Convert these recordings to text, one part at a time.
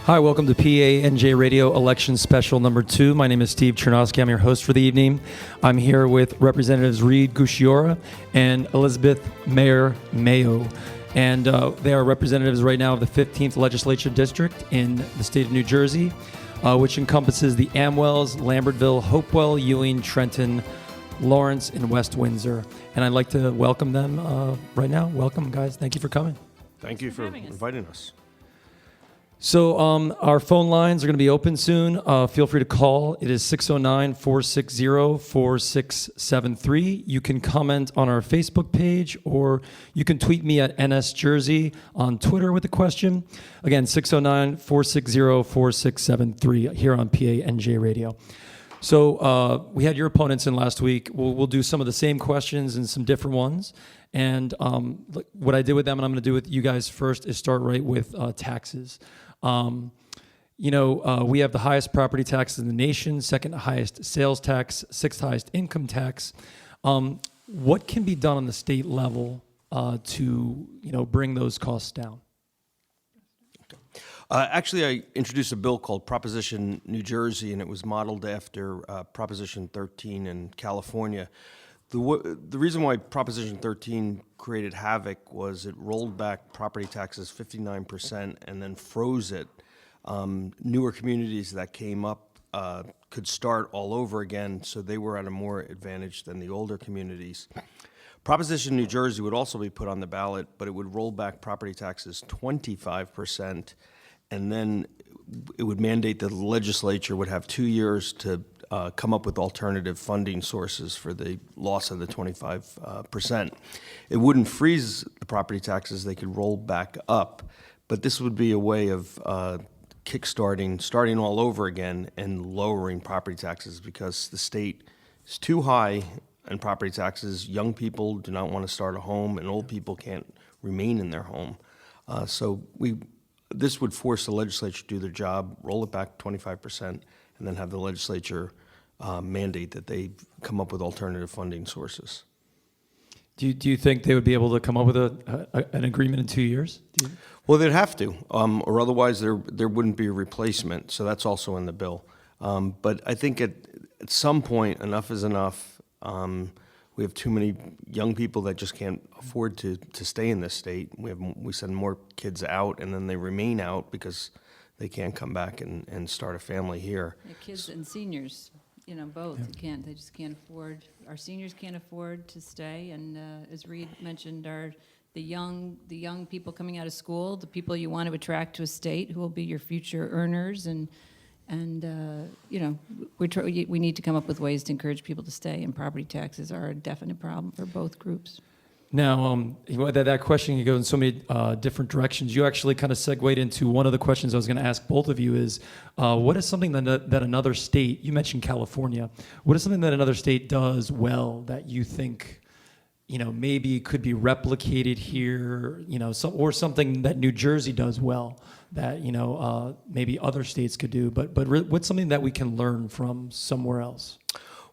Hi, welcome to PANJ Radio Election Special number 2. My name is Steve Chernosky. I'm your host for the evening. I'm here with Representatives Reed Gusciora and Elizabeth Maher Muoio. And they are representatives right now of the 15th Legislature District in the state of New Jersey, which encompasses the Amwells, Lambertville, Hopewell, Ewing, Trenton, Lawrence, and West Windsor. And I'd like to welcome them right now. Welcome, guys. Thank you for coming. Thank you for inviting us. So our phone lines are going to be open soon. Feel free to call. It is 609-460-4673. You can comment on our Facebook page, or you can tweet me at NSJersey on Twitter with a question. Again, 609-460-4673 here on PANJ Radio. So we had your opponents in last week. We'll do some of the same questions and some different ones. And what I did with them, and I'm going to do with you guys first, is start right with taxes. We have the highest property taxes in the nation, second highest sales tax, sixth highest income tax. What can be done on the state level to bring those costs down? Actually, I introduced a bill called Proposition New Jersey, and it was modeled after Proposition 13 in California. The reason why Proposition 13 created havoc was it rolled back property taxes 59% and then froze it. Newer communities that came up could start all over again, so they were at a more advantage than the older communities. Proposition New Jersey would also be put on the ballot, but it would roll back property taxes 25%, and then it would mandate that the legislature would have 2 years to come up with alternative funding sources for the loss of the 25%. It wouldn't freeze the property taxes, they could roll back up, but this would be a way of starting all over again and lowering property taxes, because the state is too high in property taxes. Young people do not want to start a home, and old people can't remain in their home. This would force the legislature to do their job, roll it back 25%, and then have the legislature mandate that they come up with alternative funding sources. Do you think they would be able to come up with an agreement in 2 years? Well, they'd have to, or otherwise there wouldn't be a replacement. So that's also in the bill. But I think at some point, enough is enough. We have too many young people that just can't afford to stay in this state. We send more kids out, and then they remain out because they can't come back and start a family here. Yeah, kids and seniors, both. Yeah. They just can't afford. Our seniors can't afford to stay, and as Reed mentioned, the young people coming out of school, the people you want to attract to a state who will be your future earners, and we need to come up with ways to encourage people to stay, and property taxes are a definite problem for both groups. Now, that question can go in so many different directions. You actually kind of segued into one of the questions I was going to ask both of you is, what is something that another state, you mentioned California, what is something that another state does well that you think, maybe could be replicated here, or something that New Jersey does well that, maybe other states could do, but what's something that we can learn from somewhere else?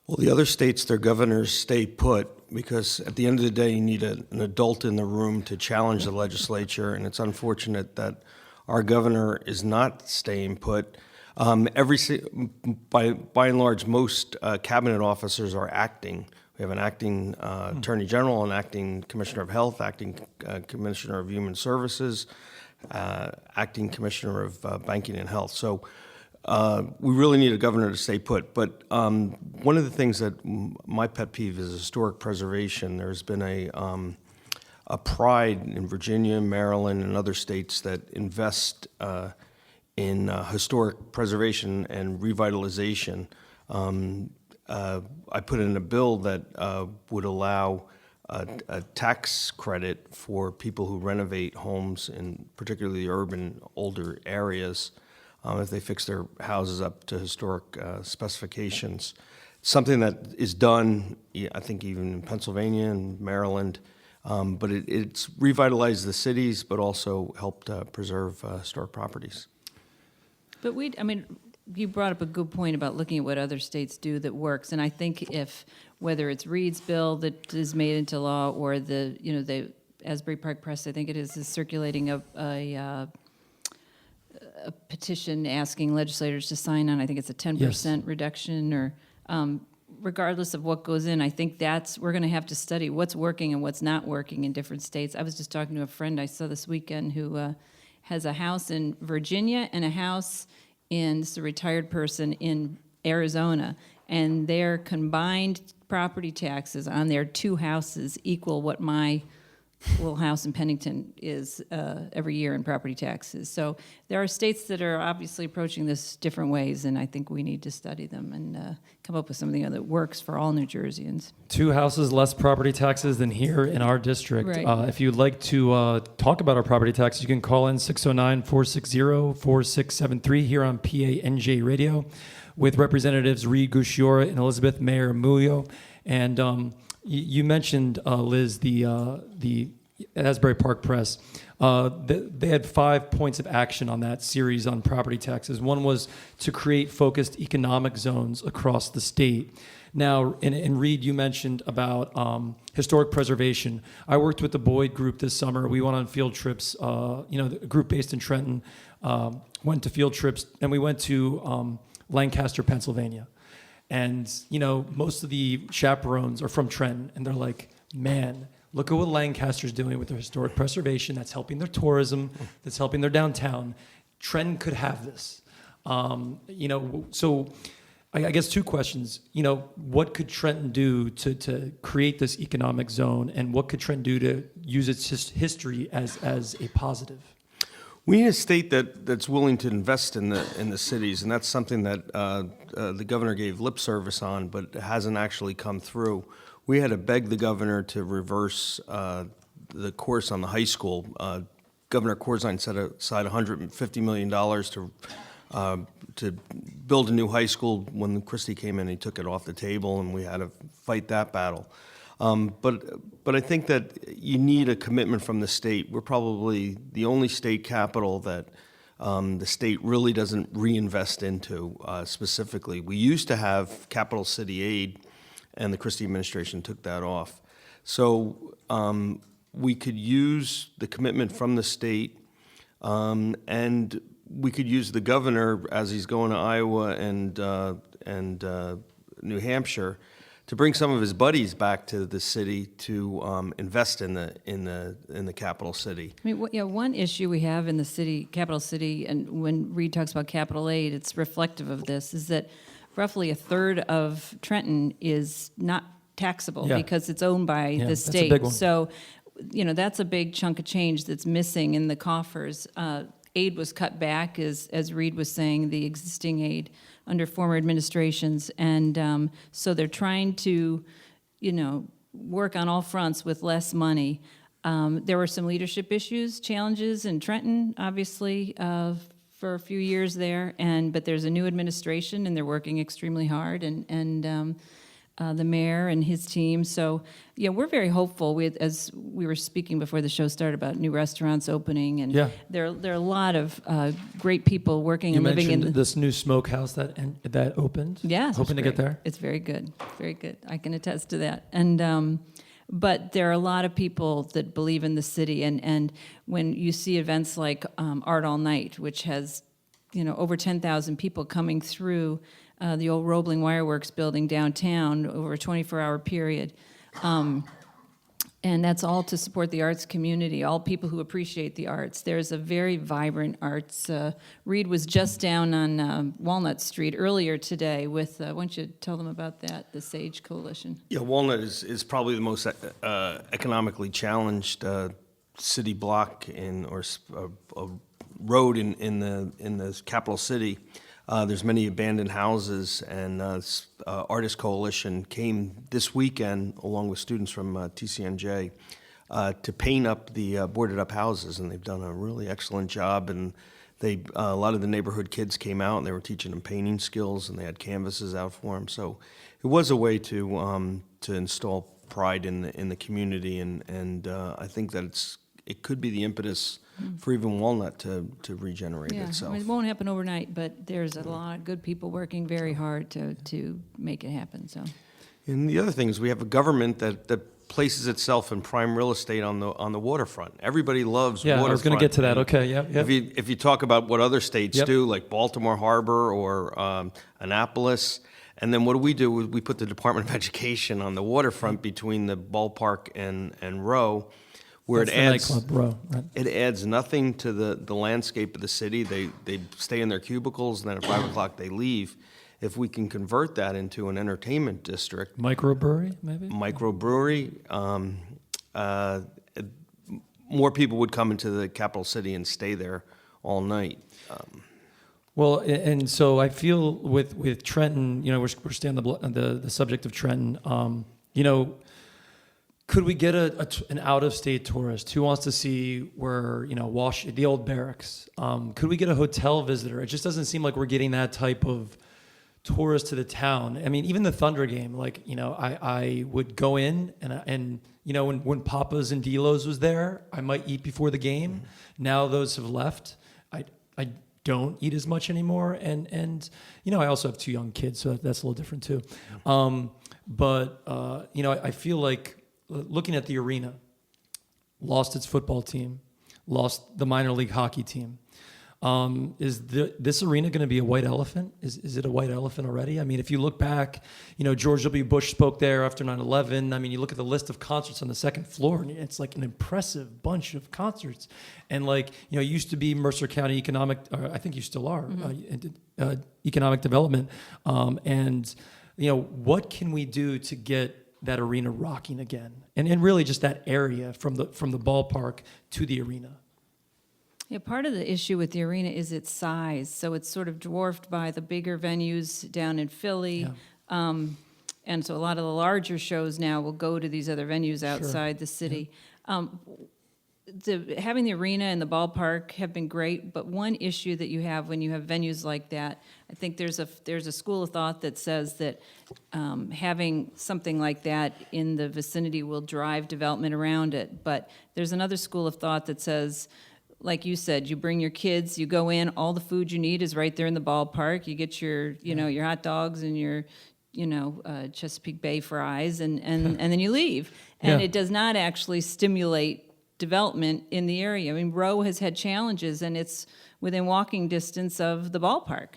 Well, the other states, their governors stay put, because at the end of the day, you need an adult in the room to challenge the legislature, and it's unfortunate that our governor is not staying put. By and large, most cabinet officers are acting. We have an acting attorney general, an acting commissioner of health, acting commissioner of human services, acting commissioner of banking and health. So we really need a governor to stay put. But one of the things that my pet peeve is historic preservation. There's been a pride in Virginia, Maryland, and other states that invest in historic preservation and revitalization. I put in a bill that would allow a tax credit for people who renovate homes in particularly urban, older areas, if they fix their houses up to historic specifications. Something that is done, I think, even in Pennsylvania and Maryland, but it's revitalized the cities, but also helped preserve historic properties. But you brought up a good point about looking at what other states do that works, and I think whether it's Reed's bill that is made into law or the Asbury Park Press, I think it is circulating a a petition asking legislators to sign on. I think it's a 10% reduction, or regardless of what goes in, I think we're going to have to study what's working and what's not working in different states. I was just talking to a friend I saw this weekend who has a house in Virginia and a house it's a retired person in Arizona, and their combined property taxes on their two houses equal what my little house in Pennington is every year in property taxes. So there are states that are obviously approaching this different ways, and I think we need to study them and come up with something that works for all New Jerseyans. Two houses less property taxes than here in our district. Right. If you'd like to talk about our property taxes, you can call in 609-460-4673 here on PANJ Radio with Representatives Reed Gusciora and Elizabeth Maher Muoio. And you mentioned, Liz, the Asbury Park Press. They had 5 points of action on that series on property taxes. One was to create focused economic zones across the state. Now, and Reed, you mentioned about historic preservation. I worked with the Boyd group this summer. We went on field trips. The group based in Trenton went to field trips, and we went to Lancaster, Pennsylvania. And, most of the chaperones are from Trenton, and they're like, man, look at what Lancaster's doing with their historic preservation. That's helping their tourism. That's helping their downtown. Trenton could have this. So I guess two questions. What could Trenton do to create this economic zone, and what could Trenton do to use its history as a positive? We need a state that's willing to invest in the cities, and that's something that the governor gave lip service on, but hasn't actually come through. We had to beg the governor to reverse the course on the high school. Governor Corzine set aside $150 million to build a new high school. When Christie came in, he took it off the table, and we had to fight that battle. But I think that you need a commitment from the state. We're probably the only state capital that the state really doesn't reinvest into specifically. We used to have capital city aid, and the Christie administration took that off. So we could use the commitment from the state, and we could use the governor as he's going to Iowa and New Hampshire to bring some of his buddies back to the city to invest in the capital city. I mean, one issue we have in the city, capital city, and when Reed talks about capital aid, it's reflective of this, is that roughly a third of Trenton is not taxable because it's owned by the state. That's a big one. So, that's a big chunk of change that's missing in the coffers. Aid was cut back, as Reed was saying, the existing aid under former administrations, and so they're trying to, work on all fronts with less money. There were some leadership challenges in Trenton, obviously, for a few years there, but there's a new administration, and they're working extremely hard, and the mayor and his team. So, we're very hopeful. As we were speaking before the show started about new restaurants opening, and there are a lot of great people working and living in. You mentioned this new smokehouse that opened. Yeah, hoping to get there. It's very good, very good. I can attest to that. And but there are a lot of people that believe in the city, and when you see events like Art All Night, which has over 10,000 people coming through the old Roebling Wireworks building downtown over a 24-hour period. And that's all to support the arts community, all people who appreciate the arts. There's a very vibrant arts. Reed was just down on Walnut Street earlier today with, why don't you tell them about that, the SAGE Coalition? Yeah, Walnut is probably the most economically challenged city block or a road in the capital city. There's many abandoned houses, and Artist Coalition came this weekend, along with students from TCNJ, to paint up the boarded up houses, and they've done a really excellent job. And a lot of the neighborhood kids came out, and they were teaching them painting skills, and they had canvases out for them. So it was a way to install pride in the community, and I think that it could be the impetus for even Walnut to regenerate itself. I mean, it won't happen overnight, but there's a lot of good people working very hard to make it happen. So, and the other thing is we have a government that places itself in prime real estate on the waterfront. Everybody loves Yeah, waterfront. I was going to get to that. And Okay, yeah, yeah. If you talk about what other states Yep. do, like Baltimore Harbor or Annapolis, and then what do? We put the Department of Education on the waterfront between the ballpark and Row, where That's it the adds nightclub row, right? it adds nothing to the landscape of the city. They stay in their cubicles, and then at 5 o'clock they leave. If we can convert that into an entertainment district, Microbrewery, maybe? microbrewery, more people would come into the capital city and stay there all night. Well, and so I feel with Trenton, you know, we're staying on the subject of Trenton. You know, could we get an out-of-state tourist who wants to see where, you know, the old barracks? Could we get a hotel visitor? It just doesn't seem like we're getting that type of tourist to the town. I mean, even the Thunder game, like, you know, I would go in and you know, when Papa's and Delos was there, I might eat before the game. Mm-hmm. Now those have left. I don't eat as much anymore, and you know, I also have 2 young kids, so that's a little different too. But you know, I feel like looking at the arena, lost its football team, lost the minor league hockey team. Is this arena going to be a white elephant? Is it a white elephant already? I mean, if you look back, you know, George W. Bush spoke there after 9/11. I mean, you look at the list of concerts on the second floor, and it's like an impressive bunch of concerts. And like, you know, it used to be Mercer County Economic, I think you still are, Economic Development. And, you know, what can we do to get that arena rocking again? And really just that area from the ballpark to the arena. Yeah, part of the issue with the arena is its size. So it's sort of dwarfed by the bigger venues down in Philly. Yeah. And so a lot of the larger shows now will go to these other venues outside the city. Yeah. Having the arena and the ballpark have been great, but one issue that you have when you have venues like that, I think there's a school of thought that says that having something like that in the vicinity will drive development around it. But there's another school of thought that says, like you said, you bring your kids, you go in, all the food you need is right there in the ballpark. You get your, you know, your hot dogs and your, you know, Chesapeake Bay fries, and then you leave. And it does not actually stimulate development in the area. I mean, Row has had challenges, and it's within walking distance of the ballpark.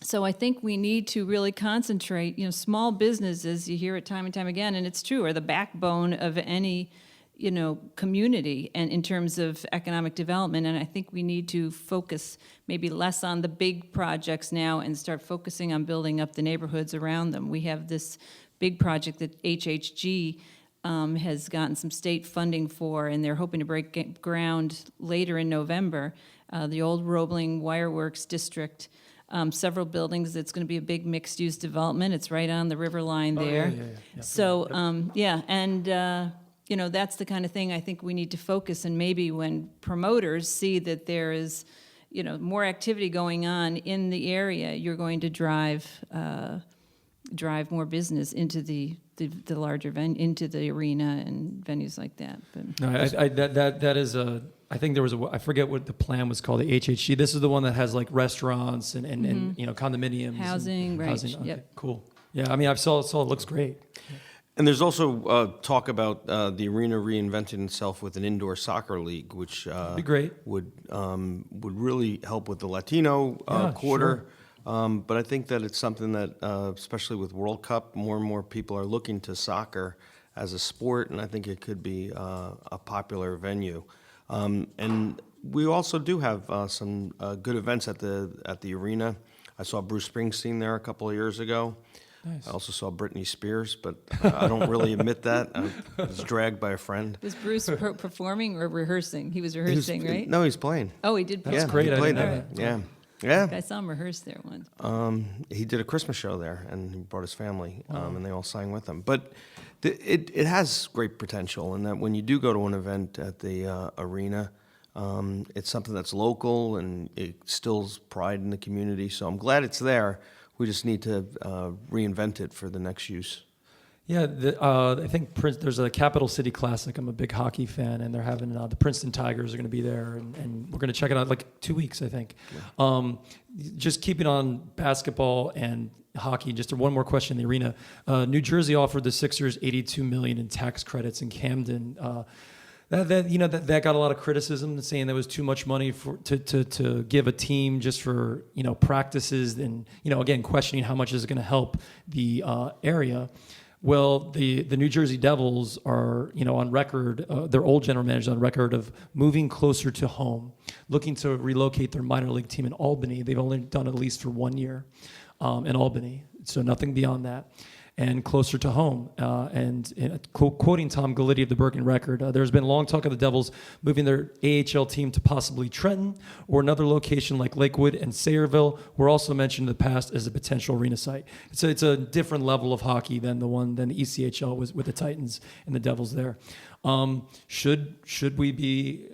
So I think we need to really concentrate. You know, small businesses, you hear it time and time again, and it's true, are the backbone of any, you know, community and in terms of economic development. And I think we need to focus maybe less on the big projects now and start focusing on building up the neighborhoods around them. We have this big project that HHG has gotten some state funding for, and they're hoping to break ground later in November. The old Roebling Wireworks District, several buildings. It's going to be a big mixed-use development. It's right on the river line there. Yeah. So, and you know, that's the kind of thing I think we need to focus. And maybe when promoters see that there is, you know, more activity going on in the area, you're going to drive more business into the larger into the arena and venues like that. But No, that is a. I think there was I forget what the plan was called. The HHG. This is the one that has like restaurants and you know, condominiums, housing, right? Housing. Okay, Yep. cool. Yeah, I mean, I saw it. Looks great. And there's also talk about the arena reinventing itself with an indoor soccer league, which Be great. would really help with the Latino quarter. Sure. But I think that it's something that, especially with World Cup, more and more people are looking to soccer as a sport, and I think it could be a popular venue. And we also do have some good events at the arena. I saw Bruce Springsteen there a couple of years ago. Nice. I also saw Britney Spears, but I don't really admit that. I was dragged by a friend. was Bruce performing or rehearsing? He was rehearsing, right? No, he's playing. Oh, he did. That's Yeah, great. he I played didn't there. know Yeah. I saw him rehearse there once. He did a Christmas show there, and he brought his family, and they all sang with him. But it has great potential in that when you do go to an event at the arena, it's something that's local, and it instills pride in the community. So I'm glad it's there. We just need to reinvent it for the next use. Yeah, I think there's a Capital City Classic. I'm a big hockey fan, and they're having the Princeton Tigers are going to be there, and we're going to check it out like 2 weeks, I think. Just keeping on basketball and hockey. Just one more question in the arena. New Jersey offered the Sixers $82 million in tax credits in Camden. That got a lot of criticism, saying there was too much money to give a team just for practices, and again questioning how much is it going to help the area. Well, the New Jersey Devils are on record. Their old general manager on record of moving closer to home, looking to relocate their minor league team in Albany. They've only done it at least for 1 year in Albany, so nothing beyond that. And closer to home. Quoting Tom Gallitti of the Bergen Record, there's been long talk of the Devils moving their AHL team to possibly Trenton or another location like Lakewood and Sayreville were also mentioned in the past as a potential arena site. It's a different level of hockey than the ECHL was with the Titans and the Devils there. Should we be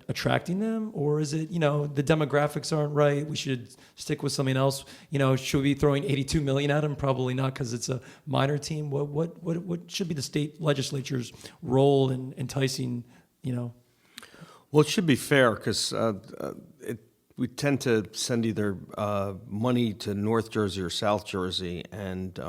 attracting them, or is it the demographics aren't right? We should stick with something else. Should we be throwing $82 million at them? Probably not, because it's a minor team. What should be the state legislature's role in enticing? Well, it should be fair, because we tend to send either money to North Jersey or South Jersey, and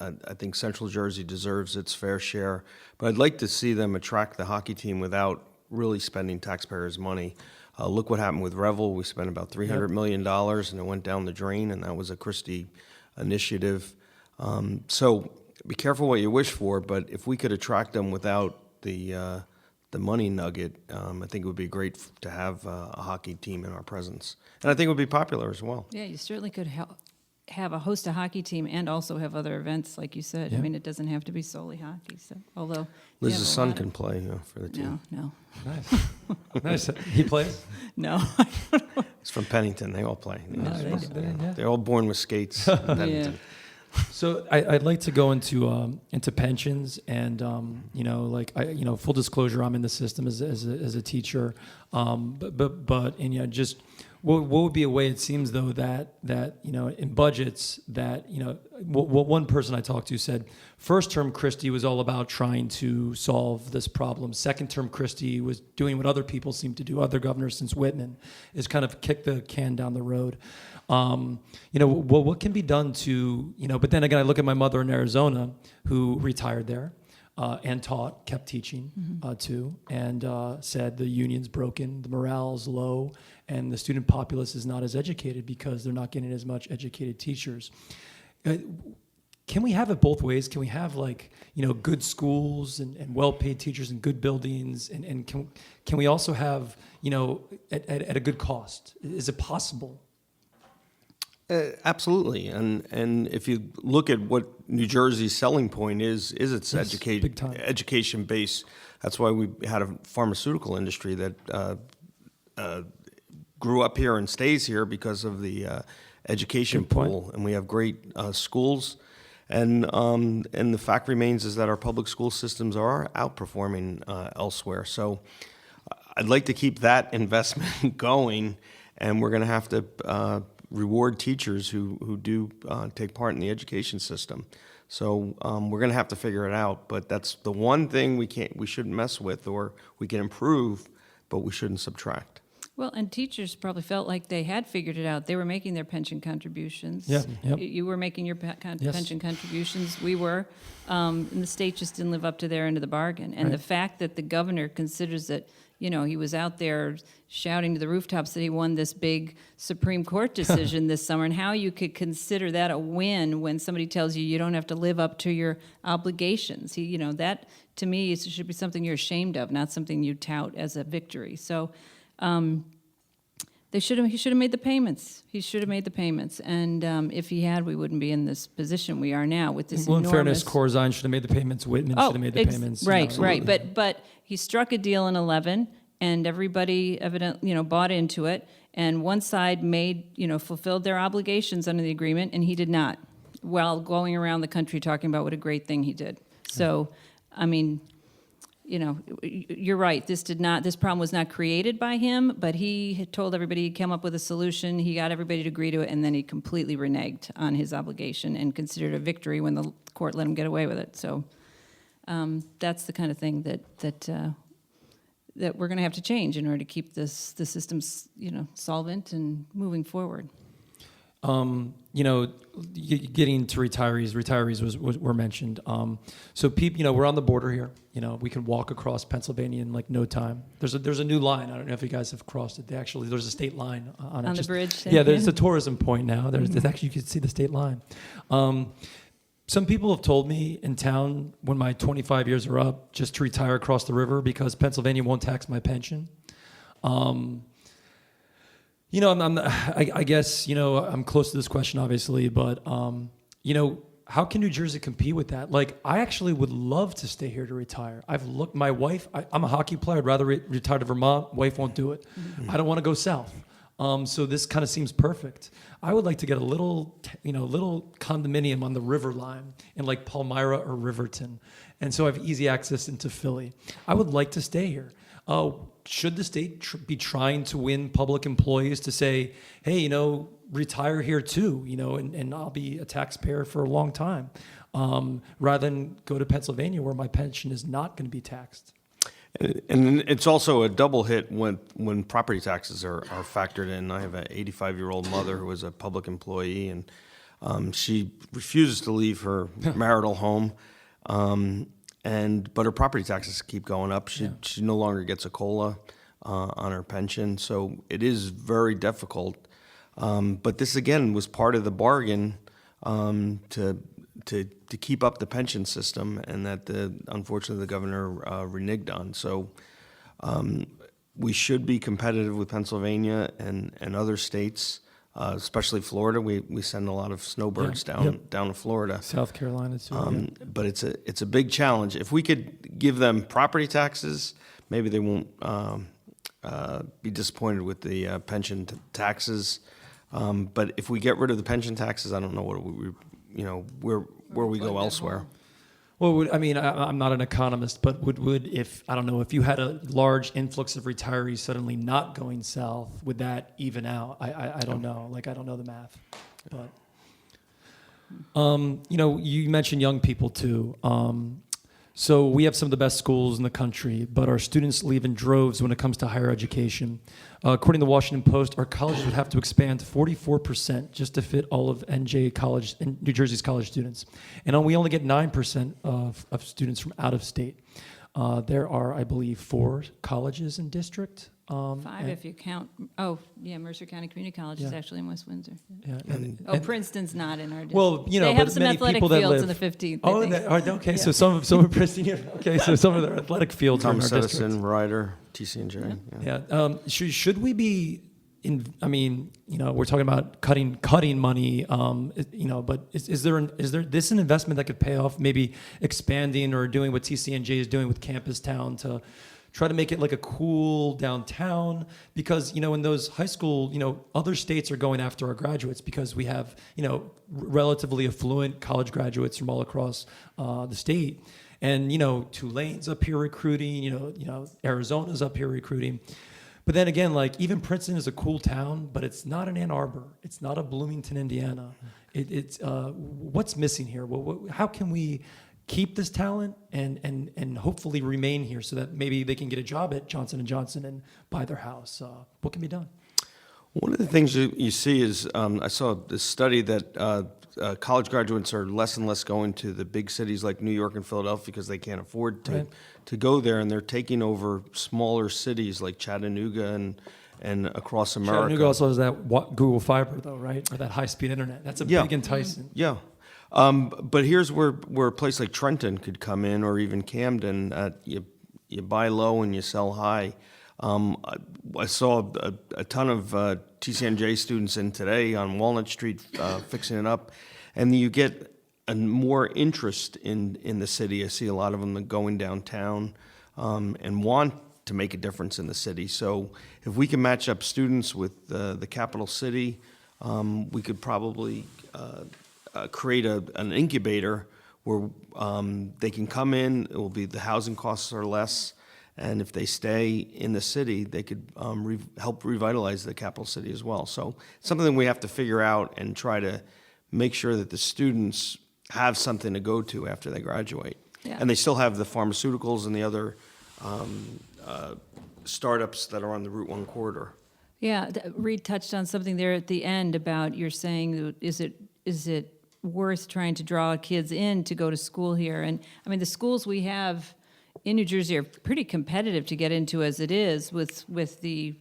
I think Central Jersey deserves its fair share. But I'd like to see them attract the hockey team without really spending taxpayers' money. Look what happened with Revel. We spent about $300 million, and it went down the drain, and that was a Christie initiative. So be careful what you wish for, but if we could attract them without the money nugget, I think it would be great to have a hockey team in our presence. And I think it would be popular as well. Yeah, you certainly could host a hockey team and also have other events, like you said. Yeah. I mean, it doesn't have to be solely hockey. So, although Liz's son can play for the team. No. Nice. He plays? No. He's from Pennington. They all play. Yeah. They're all born with skates in Pennington. Yeah. So I'd like to go into pensions, and full disclosure, I'm in the system as a teacher, just what would be a way? It seems though that in budgets that what one person I talked to said, first term Christie was all about trying to solve this problem. Second term Christie was doing what other people seem to do, other governors since Whitman, is kind of kick the can down the road. What can be done to, but then again, I look at my mother in Arizona who retired there and taught, kept teaching too, and said the union's broken, the morale's low, and the student populace is not as educated because they're not getting as much educated teachers. Can we have it both ways? Can we have good schools and well-paid teachers and good buildings, and can we also have at a good cost? Is it possible? Absolutely, and if you look at what New Jersey's selling point is its education base. That's why we had a pharmaceutical industry that grew up here and stays here because of the education pool, and we have great schools. And the fact remains is that our public school systems are outperforming elsewhere. So I'd like to keep that investment going, and we're going to have to reward teachers who do take part in the education system. So we're going to have to figure it out. But that's the one thing we shouldn't mess with, or we can improve, but we shouldn't subtract. Well, and teachers probably felt like they had figured it out. They were making their pension contributions. Yeah, yep. You were making your Yes. pension contributions. We were. And the state just didn't live up to their end of the bargain. And the fact that the governor considers that, he was out there shouting to the rooftops that he won this big Supreme Court decision this summer, and how you could consider that a win when somebody tells you you don't have to live up to your obligations. That, to me, should be something you're ashamed of, not something you tout as a victory. So, he should have made the payments. He should have made the payments, and if he had, we wouldn't be in this position we are now with this Well, enormous. in fairness, Corzine should have made the payments. Whitman should have made the payments. Right, Absolutely. right. But he struck a deal in 11, and everybody bought into it. And one side fulfilled their obligations under the agreement, and he did not, while going around the country talking about what a great thing he did. So, I mean, you're right. This problem was not created by him, but he had told everybody he'd come up with a solution. He got everybody to agree to it, and then he completely reneged on his obligation and considered a victory when the court let him get away with it. So that's the kind of thing that we're going to have to change in order to keep the system, solvent and moving forward. Getting to retirees were mentioned. So people, we're on the border here. We can walk across Pennsylvania in like no time. There's a new line. I don't know if you guys have crossed it. There's a state line on it. On the bridge? Yeah, there's a tourism point now. There's actually, you can see the state line. Some people have told me in town when my 25 years are up just to retire across the river because Pennsylvania won't tax my pension. I guess, I'm close to this question, obviously, but, how can New Jersey compete with that? Like, I actually would love to stay here to retire. My wife, I'm a hockey player. I'd rather retire to Vermont. Wife won't do it. Mm-hmm. I don't want to go south. So this kind of seems perfect. I would like to get a little condominium on the river line in like Palmyra or Riverton. And so I have easy access into Philly. I would like to stay here. Should the state be trying to win public employees to say, hey, retire here too, and I'll be a taxpayer for a long time, rather than go to Pennsylvania where my pension is not going to be taxed? And it's also a double hit when property taxes are factored in. I have an 85-year-old mother who is a public employee, and she refuses to leave her marital home. But her property taxes keep going up. She no longer gets a COLA on her pension, so it is very difficult. But this again was part of the bargain to keep up the pension system, and that unfortunately the governor reneged on. So we should be competitive with Pennsylvania and other states. Especially Florida, we send a lot of snowbirds down to Florida. South Carolina too. But it's a big challenge. If we could give them property taxes, maybe they won't be disappointed with the pension taxes. But if we get rid of the pension taxes, I don't know where we go elsewhere. Well, I'm not an economist, but if you had a large influx of retirees suddenly not going south, would that even out? I don't know. I don't know the math. But, you mentioned young people too. So we have some of the best schools in the country, but our students leave in droves when it comes to higher education. According to the Washington Post, our colleges would have to expand 44% just to fit all of NJ college and New Jersey's college students. And we only get 9% of students from out of state. There are, I believe, 4 colleges in district. 5 if you count. Mercer County Community College is actually in West Windsor. Yeah. Princeton's not in our district. Well, they have some many athletic people that fields live in the 15th. Okay. So some of Princeton. Okay, so some of their athletic fields are in our district. Edison, Ryder, TC&J. Yeah. Should we be? We're talking about cutting money. But is there this an investment that could pay off? Maybe expanding or doing what TC&J is doing with Campus Town to try to make it like a cool downtown, because in those high school, other states are going after our graduates because we have relatively affluent college graduates from all across the state, and Tulane's up here recruiting, Arizona's up here recruiting. But then again, even Princeton is a cool town, but it's not an Ann Arbor, it's not a Bloomington, Indiana. It's what's missing here? How can we keep this talent and hopefully remain here so that maybe they can get a job at Johnson & Johnson and buy their house? What can be done? One of the things you see is I saw this study that college graduates are less and less going to the big cities like New York and Philadelphia because they can't afford to go there, and they're taking over smaller cities like Chattanooga and across America. Chattanooga also has that Google Fiber, though, right? Or that high-speed internet. That's a big enticement. Yeah. But here's where a place like Trenton could come in, or even Camden. You buy low and you sell high. I saw a ton of TCNJ students in today on Walnut Street fixing it up, and you get more interest in the city. I see a lot of them going downtown and want to make a difference in the city. So if we can match up students with the capital city, we could probably create an incubator where they can come in. It will be, the housing costs are less, and if they stay in the city, they could help revitalize the capital city as well. So it's something we have to figure out and try to make sure that the students have something to go to after they graduate. Yeah. And they still have the pharmaceuticals and the other startups that are on the Route 1 corridor. Yeah, Reed touched on something there at the end about, you're saying, is it worth trying to draw kids in to go to school here? And I mean, the schools we have in New Jersey are pretty competitive to get into as it is, with the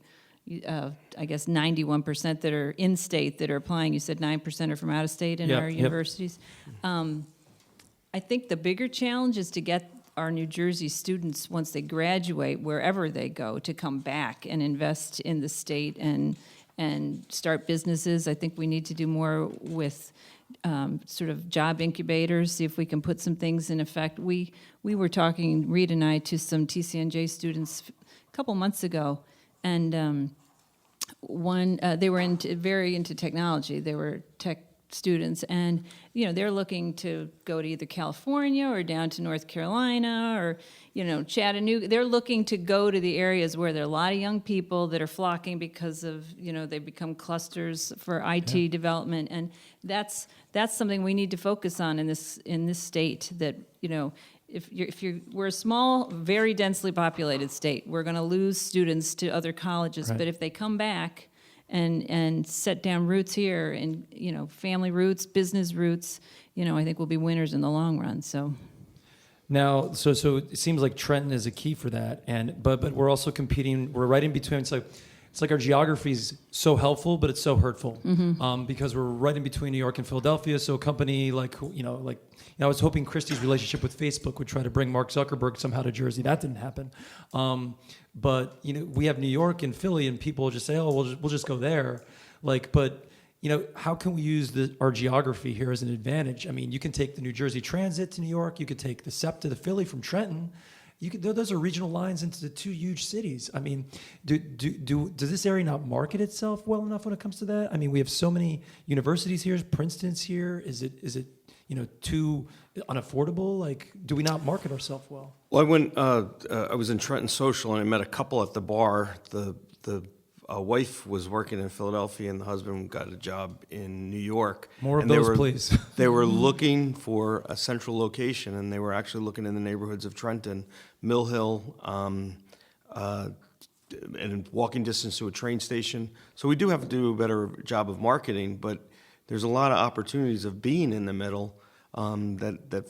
I guess 91% that are in state that are applying. You said 9% are from out of state in our universities. I think the bigger challenge is to get our New Jersey students, once they graduate, wherever they go, to come back and invest in the state and start businesses. I think we need to do more with sort of job incubators, see if we can put some things in effect. We were talking, Reed and I, to some TCNJ students a couple months ago, and they were very into technology. They were tech students, and they're looking to go to either California or down to North Carolina or Chattanooga. They're looking to go to the areas where there are a lot of young people that are flocking because of they've become clusters for IT development, and that's something we need to focus on in this state. That we're a small, very densely populated state, we're going to lose students to other colleges. Right. But if they come back and set down roots here, and family roots, business roots, I think we'll be winners in the long run. So now, so it seems like Trenton is a key for that, but we're also competing. We're right in between. It's like our geography is so helpful, but it's so hurtful, because we're right in between New York and Philadelphia. So a company I was hoping Christie's relationship with Facebook would try to bring Mark Zuckerberg somehow to Jersey. That didn't happen. But we have New York and Philly, and people just say, "Oh, we'll just go there." How can we use our geography here as an advantage? I mean, you can take the New Jersey Transit to New York. You could take the SEPTA to Philly from Trenton. Those are regional lines into the two huge cities. I mean, does this area not market itself well enough when it comes to that? I mean, we have so many universities here. Princeton's here. Is it too unaffordable? Do we not market ourselves well? Well, I was in Trenton Social, and I met a couple at the bar. The wife was working in Philadelphia, and the husband got a job in New York. More of those, please. They were looking for a central location, and they were actually looking in the neighborhoods of Trenton, Mill Hill, and walking distance to a train station. So we do have to do a better job of marketing, but there's a lot of opportunities of being in the middle, that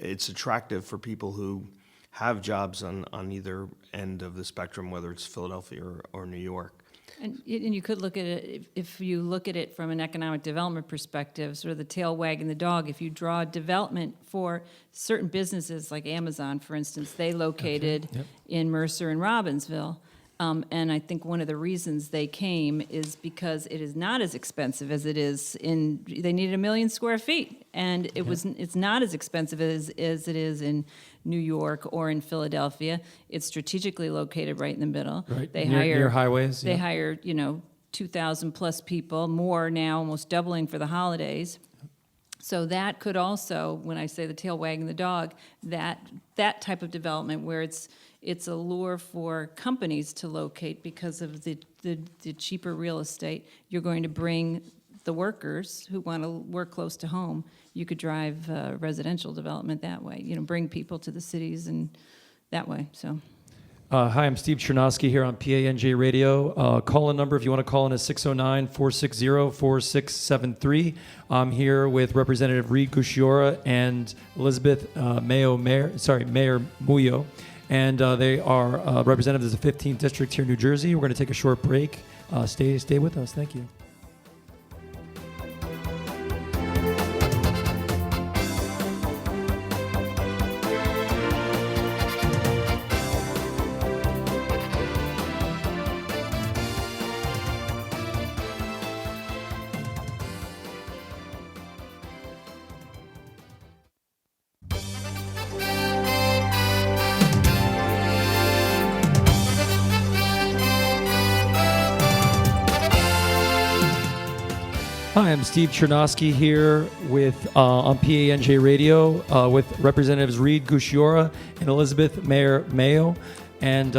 it's attractive for people who have jobs on either end of the spectrum, whether it's Philadelphia or New York. And you could look at it, if you look at it from an economic development perspective, sort of the tail wagging the dog. If you draw development for certain businesses, like Amazon, for instance, they located in Mercer and Robbinsville. And I think one of the reasons they came is because it is not as expensive as it is they needed 1 million square feet. And it's not as expensive as it is in New York or in Philadelphia. It's strategically located right in the middle. Right, near highways. They hire, 2,000 plus people, more now, almost doubling for the holidays. So that could also, when I say the tail wagging the dog, that type of development where it's a lure for companies to locate because of the cheaper real estate. You're going to bring the workers who want to work close to home. You could drive residential development that way. Bring people to the cities and that way. So. Hi, I'm Steve Chernosky here on PANJ Radio. Call-in number, if you want to call in, is 609-460-4673. I'm here with Representative Reed Gusciora and Elizabeth Maher Muoio. And they are representatives of the 15th District here in New Jersey. We're going to take a short break. Stay with us. Thank you. Hi, I'm Steve Chernosky here with on PANJ Radio with Representatives Reed Gusciora and Elizabeth Maher Muoio, and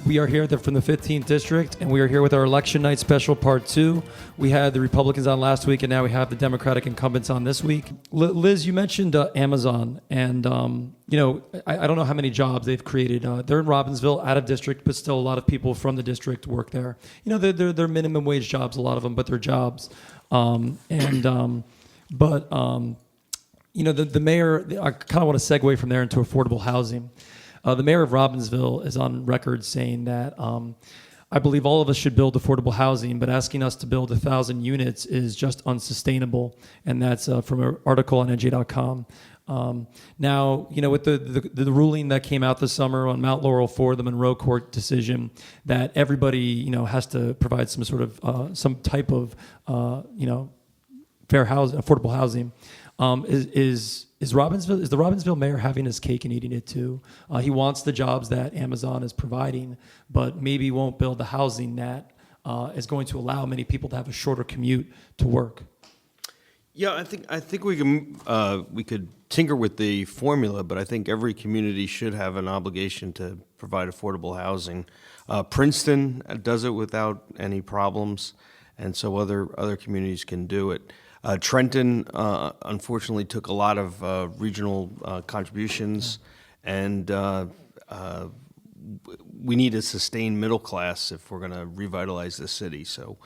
we are here from the 15th District, and we are here with our Election Night Special Part 2. We had the Republicans on last week, and now we have the Democratic incumbents on this week. Liz, you mentioned Amazon, and I don't know how many jobs they've created. They're in Robbinsville, out of district, but still a lot of people from the district work there. They're minimum wage jobs, a lot of them, but they're jobs. The mayor, I kind of want to segue from there into affordable housing. The mayor of Robbinsville is on record saying that I believe all of us should build affordable housing, but asking us to build 1,000 units is just unsustainable. And that's from an article on NJ.com. Now, with the ruling that came out this summer on Mount Laurel for the Monroe Court decision, that everybody, has to provide some sort of some type of, fair housing, affordable housing, is the Robbinsville mayor having his cake and eating it too? He wants the jobs that Amazon is providing, but maybe won't build the housing that is going to allow many people to have a shorter commute to work. Yeah, I think we could tinker with the formula, but I think every community should have an obligation to provide affordable housing. Princeton does it without any problems, and so other communities can do it. Trenton, unfortunately, took a lot of regional contributions, and we need a sustained middle class if we're going to revitalize the city. So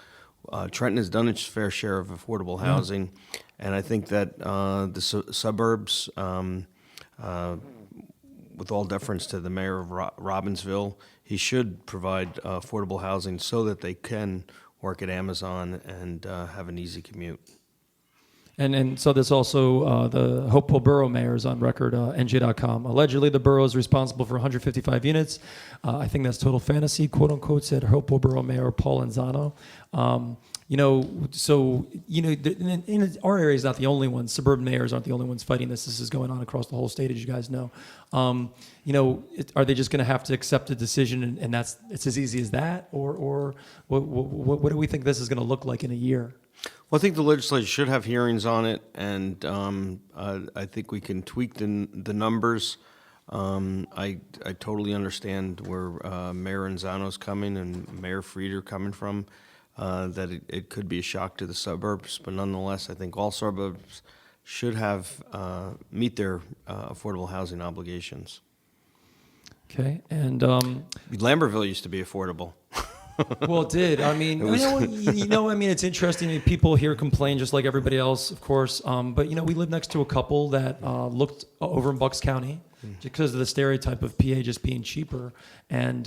Trenton has done its fair share of affordable housing, and I think that the suburbs, with all deference to the mayor of Robbinsville, he should provide affordable housing so that they can work at Amazon and have an easy commute. And so there's also the Hopewell Borough mayor is on record, NJ.com. Allegedly, the borough is responsible for 155 units. I think that's total fantasy, quote unquote, said Hopewell Borough Mayor Paul Anzano. In our area is not the only one. Suburban mayors aren't the only ones fighting this. This is going on across the whole state, as you guys know. Are they just going to have to accept a decision and it's as easy as that? Or what do we think this is going to look like in a year? Well, I think the legislature should have hearings on it, and I think we can tweak the numbers. I totally understand where Mayor Anzano's coming and Mayor Frieder coming from, that it could be a shock to the suburbs, but nonetheless, I think all suburbs should have meet their affordable housing obligations. Okay, and Lambertville used to be affordable. Well, it did. I mean, it's interesting. People here complain just like everybody else, of course. But we live next to a couple that looked over in Bucks County because of the stereotype of PA just being cheaper, and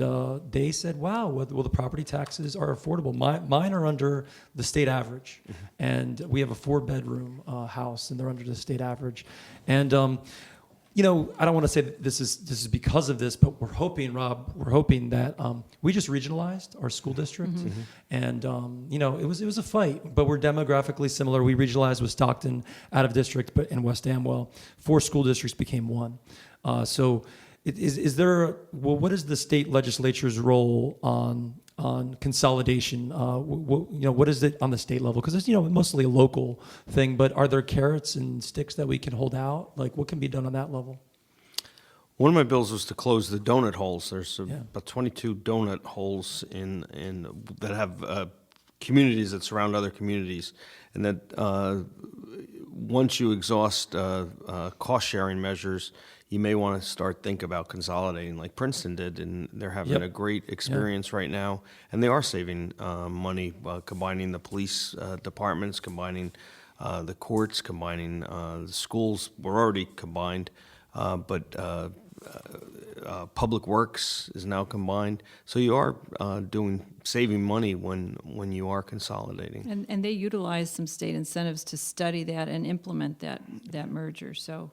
they said, "Wow, well, the property taxes are affordable. Mine are under the state average, and we have a 4-bedroom house, and they're under the state average." And I don't want to say that this is because of this, but we're hoping, Rob, that we just regionalized our school district, and it was a fight, but we're demographically similar. We regionalized with Stockton out of district, but in West Amwell, 4 school districts became 1. What is the state legislature's role on consolidation? What is it on the state level? Because it's mostly a local thing, but are there carrots and sticks that we can hold out? Like, what can be done on that level? One of my bills was to close the donut holes. There's about 22 donut holes in that have communities that surround other communities, and that once you exhaust cost sharing measures, you may want to start think about consolidating like Princeton did, and they're having a great experience right now, and they are saving money, combining the police departments, combining the courts, combining the schools were already combined, but Public Works is now combined. So you are saving money when you are consolidating. And they utilize some state incentives to study that and implement that merger. So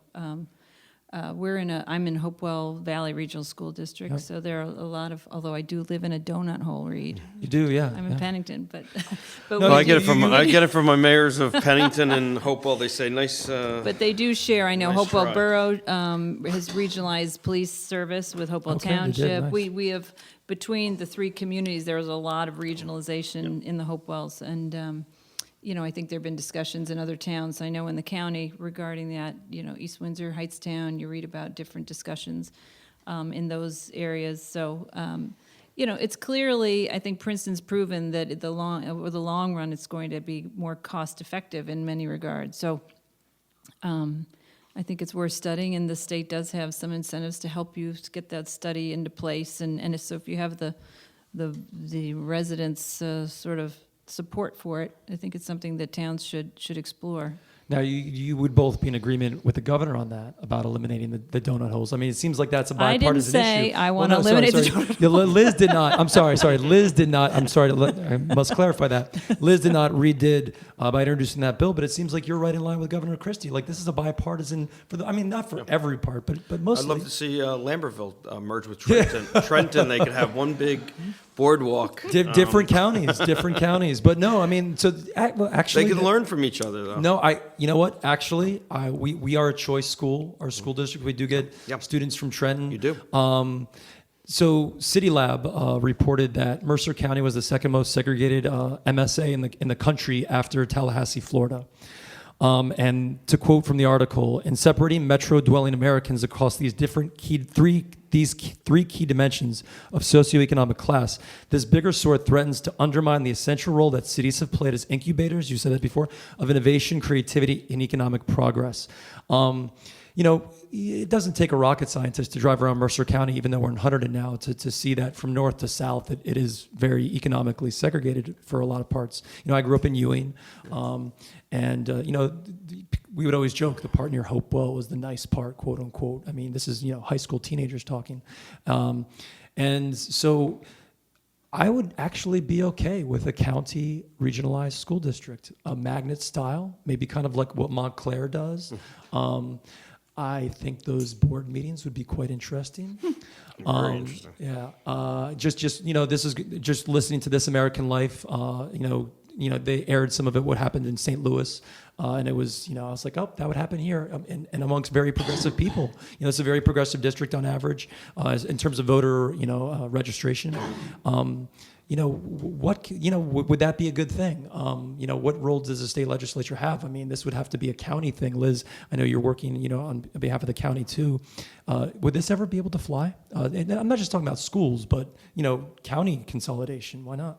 I'm in Hopewell Valley Regional School District, so there are a lot of, although I do live in a donut hole, Reed. You do, yeah. I'm in Pennington, but No, I get it from my mayors of Pennington and Hopewell. They say nice. But they do share. I know nice Hopewell try. Borough has regionalized police service with Hopewell Okay, they did, Township. nice. We have, between the 3 communities, there was a lot of regionalization in the Hopewells, and I think there have been discussions in other towns, I know in the county, regarding that. East Windsor, Hightstown, you read about different discussions in those areas. So, it's clearly, I think Princeton's proven that over the long run, it's going to be more cost effective in many regards. So, I think it's worth studying, and the state does have some incentives to help you get that study into place. And so if you have the residents' sort of support for it, I think it's something that towns should explore. Now, you would both be in agreement with the governor on that, about eliminating the donut holes. I mean, it seems like that's a bipartisan issue. I didn't say I want to eliminate the donut holes. Yeah, Liz did not. I'm sorry. Liz did not. I'm sorry. I must clarify that. Liz did not redid by introducing that bill, but it seems like you're right in line with Governor Christie. Like, this is a bipartisan, not for every part, but mostly. I'd love to see Lambertville merge with Trenton. Trenton, they could have one big boardwalk. Different counties. But no, I mean, so actually. They can learn from each other, though. No, you know what? Actually, we are a choice school. Our school district, we do get students from Trenton. You do. So City Lab reported that Mercer County was the second most segregated MSA in the country after Tallahassee, Florida. And to quote from the article, in separating metro-dwelling Americans across these three key dimensions of socioeconomic class, this bigger sort threatens to undermine the essential role that cities have played as incubators, you said that before, of innovation, creativity, and economic progress. It doesn't take a rocket scientist to drive around Mercer County, even though we're in Hunterdon now, to see that from north to south, it is very economically segregated for a lot of parts. I grew up in Ewing, we would always joke the part near Hopewell was the nice part, quote unquote. I mean, this is, high school teenagers talking. And so I would actually be okay with a county regionalized school district, a magnet style, maybe kind of like what Montclair does. I think those board meetings would be quite interesting. Very interesting. Yeah. This is just listening to This American Life. They aired some of it, what happened in St. Louis. And it was, I was like, oh, that would happen here. And amongst very progressive people. It's a very progressive district on average in terms of voter, registration. Would that be a good thing? What role does the state legislature have? I mean, this would have to be a county thing. Liz, I know you're working, on behalf of the county too. Would this ever be able to fly? And I'm not just talking about schools, but, county consolidation. Why not?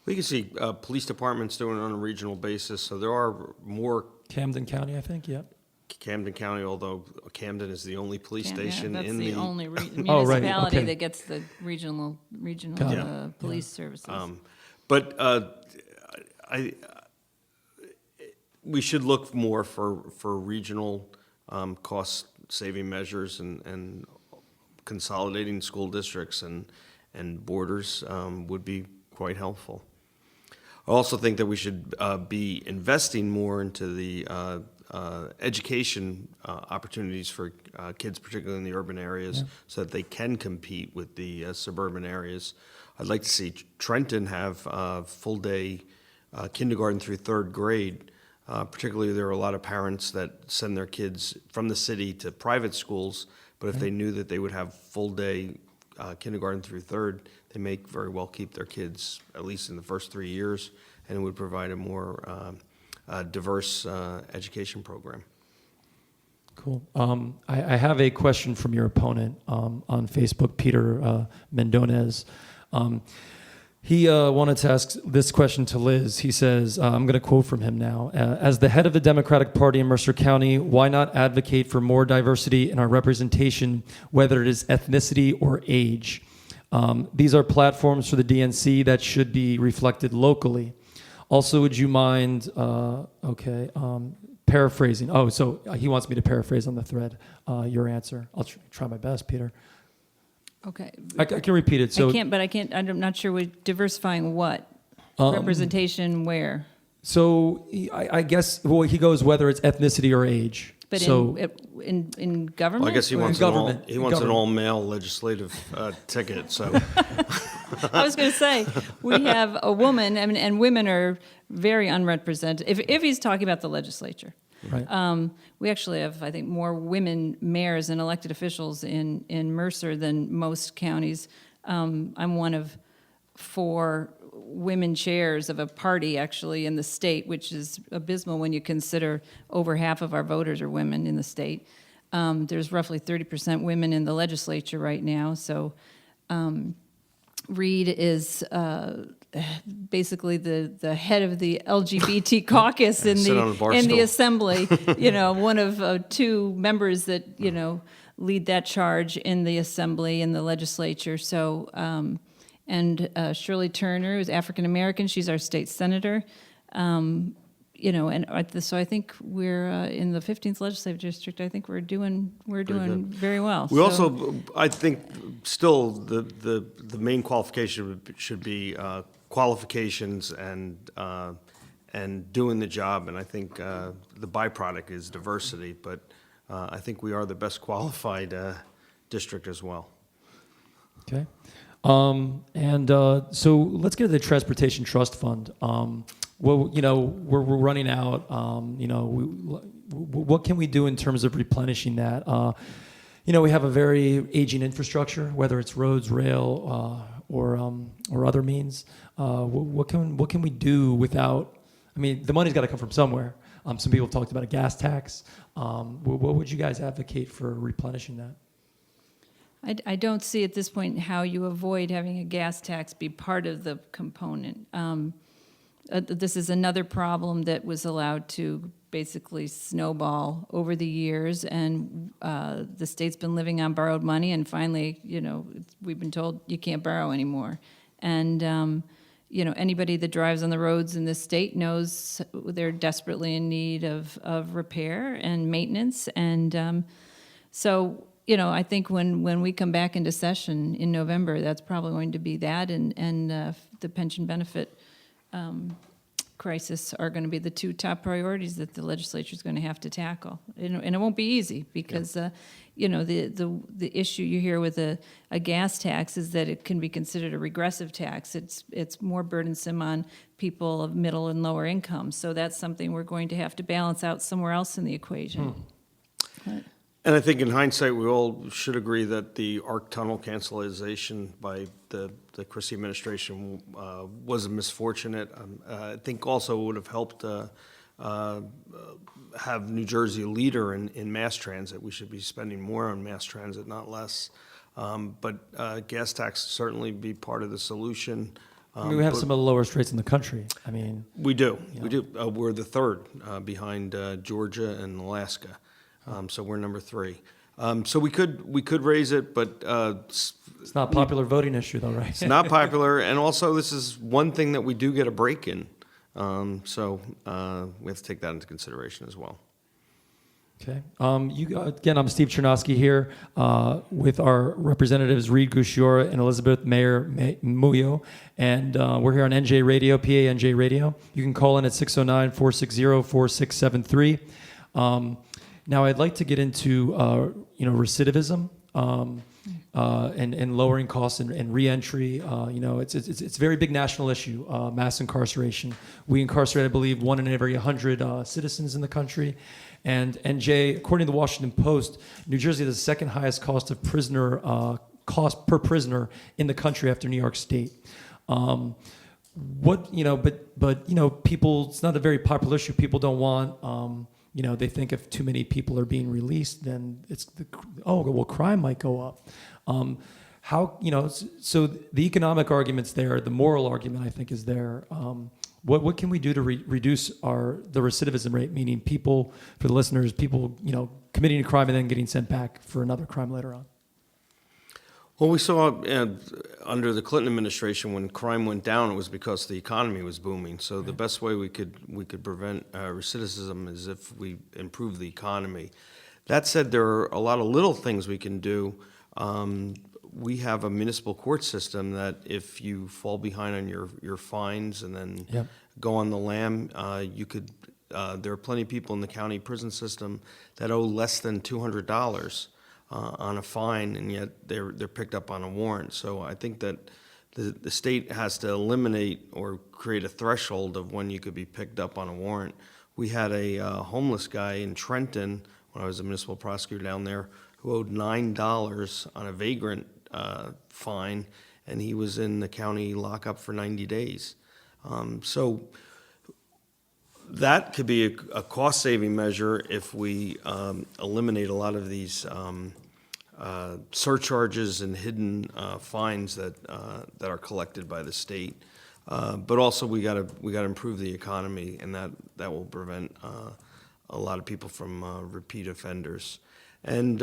We can see police departments doing it on a regional basis, so there are more. Camden County, I think, yep. Camden County, although Camden is the only police station that's in the only municipality Oh, right, okay. that gets the regional police services. We should look more for regional cost-saving measures and consolidating school districts and borders would be quite helpful. I also think that we should be investing more into the education opportunities for kids, particularly in the urban areas, so that they can compete with the suburban areas. I'd like to see Trenton have full-day kindergarten through third grade. Particularly, there are a lot of parents that send their kids from the city to private schools, but if they knew that they would have full-day kindergarten through third, they may very well keep their kids, at least in the first 3 years, and it would provide a more diverse education program. Cool. I have a question from your opponent on Facebook, Peter Mendonez. He wanted to ask this question to Liz. He says, I'm going to quote from him now. As the head of the Democratic Party in Mercer County, why not advocate for more diversity in our representation, whether it is ethnicity or age? These are platforms for the DNC that should be reflected locally. Also, would you mind, paraphrasing? Oh, so he wants me to paraphrase on the thread your answer. I'll try my best, Peter. Okay. I can repeat it. So I can't. I'm not sure. We're diversifying what? Representation where? So I guess he goes whether it's ethnicity or age. But so, in government? Well, I guess he wants an all-male legislative ticket. So I was going to say, we have a woman, and women are very unrepresented. If he's talking about the legislature. Right. We actually have, I think, more women mayors and elected officials in Mercer than most counties. I'm one of 4 women chairs of a party actually in the state, which is abysmal when you consider over half of our voters are women in the state. There's roughly 30% women in the legislature right now, so Reed is basically the head of the LGBT caucus in Sit on a bar the stool. assembly. One of two members that lead that charge in the assembly in the legislature. So, and Shirley Turner is African American. She's our state senator. So I think we're in the 15th legislative district. I think we're doing very well. We So- also, I think, still the main qualification should be qualifications and doing the job. And I think the byproduct is diversity. But I think we are the best qualified district as well. Okay. So let's get to the Transportation Trust Fund. Well, we're running out. What can we do in terms of replenishing that? We have a very aging infrastructure, whether it's roads, rail, or other means. What can we do without? I mean, the money's got to come from somewhere. Some people have talked about a gas tax. What would you guys advocate for replenishing that? I don't see at this point how you avoid having a gas tax be part of the component. This is another problem that was allowed to basically snowball over the years, and the state's been living on borrowed money, and finally, we've been told you can't borrow anymore. And, anybody that drives on the roads in this state knows they're desperately in need of repair and maintenance. And so, I think when we come back into session in November, that's probably going to be that and the pension benefit crisis are going to be the two top priorities that the legislature is going to have to tackle. And it won't be easy because, the issue you hear with a gas tax is that it can be considered a regressive tax. It's more burdensome on people of middle and lower income. So that's something we're going to have to balance out somewhere else in the equation. But- And I think in hindsight, we all should agree that the ARC tunnel cancellation by the Christie administration was misfortunate. I think also it would have helped have New Jersey a leader in mass transit. We should be spending more on mass transit, not less. But gas tax certainly be part of the solution. We have some of the lowest rates in the country. I mean, We do. We're the third behind Georgia and Alaska. So we're number 3. So we could raise it, but it's not a popular voting issue, though, right? it's not popular. And also, this is one thing that we do get a break in. So we have to take that into consideration as well. Okay. Again, I'm Steve Chernosky here with our representatives Reed Gusciora and Elizabeth Maher Muoio, and we're here on NJ Radio, PA NJ Radio. You can call in at 609-460-4673. Now, I'd like to get into recidivism and lowering costs and reentry. It's a very big national issue. Mass incarceration. We incarcerate, I believe, 1 in every 100 citizens in the country. And NJ, according to the Washington Post, New Jersey has the second highest cost per prisoner in the country after New York State. People, it's not a very popular issue. People don't want. They think if too many people are being released, then crime might go up. So the economic argument's there, the moral argument I think is there. What can we do to reduce the recidivism rate? Meaning people, for the listeners, committing a crime and then getting sent back for another crime later on. Well, we saw under the Clinton administration when crime went down, it was because the economy was booming. So the best way we could prevent recidivism is if we improve the economy. That said, there are a lot of little things we can do. We have a municipal court system that if you fall behind on your fines and then go on the lam, you could. There are plenty of people in the county prison system that owe less than $200. On a fine, and yet they're picked up on a warrant. So I think that the state has to eliminate or create a threshold of when you could be picked up on a warrant. We had a homeless guy in Trenton when I was a municipal prosecutor down there who owed $9 on a vagrant fine, and he was in the county lockup for 90 days. So that could be a cost-saving measure if we eliminate a lot of these surcharges and hidden fines that are collected by the state. But also we got to improve the economy, and that will prevent a lot of people from repeat offenders, and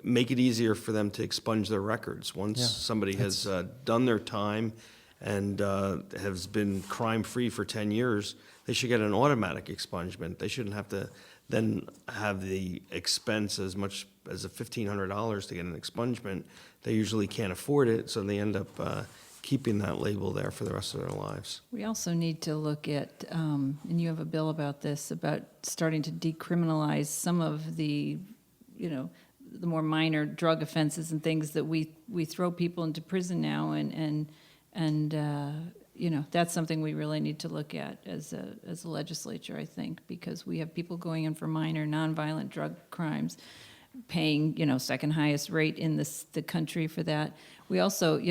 make it easier for them to expunge their records. Once somebody has done their time and has been crime-free for 10 years, they should get an automatic expungement. They shouldn't have to then have the expense as much as $1,500 to get an expungement. They usually can't afford it, so they end up keeping that label there for the rest of their lives. We also need to look at, and you have a bill about this, about starting to decriminalize some of the, the more minor drug offenses and things that we throw people into prison now, and that's something we really need to look at as a legislature, I think, because we have people going in for minor nonviolent drug crimes, paying second highest rate in the country for that. We also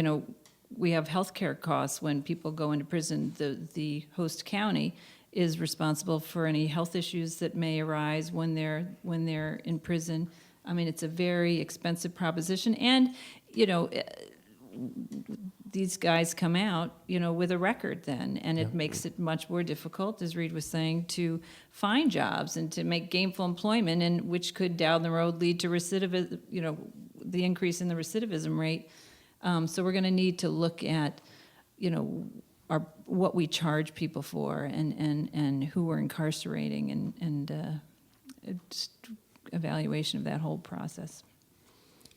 we have healthcare costs when people go into prison. The host county is responsible for any health issues that may arise when they're in prison. I mean, it's a very expensive proposition, and these guys come out, with a record then, and it makes it much more difficult, as Reed was saying, to find jobs and to make gainful employment, and which could down the road lead to recidivism, the increase in the recidivism rate. So we're going to need to look at, what we charge people for, and who we're incarcerating, and just evaluation of that whole process.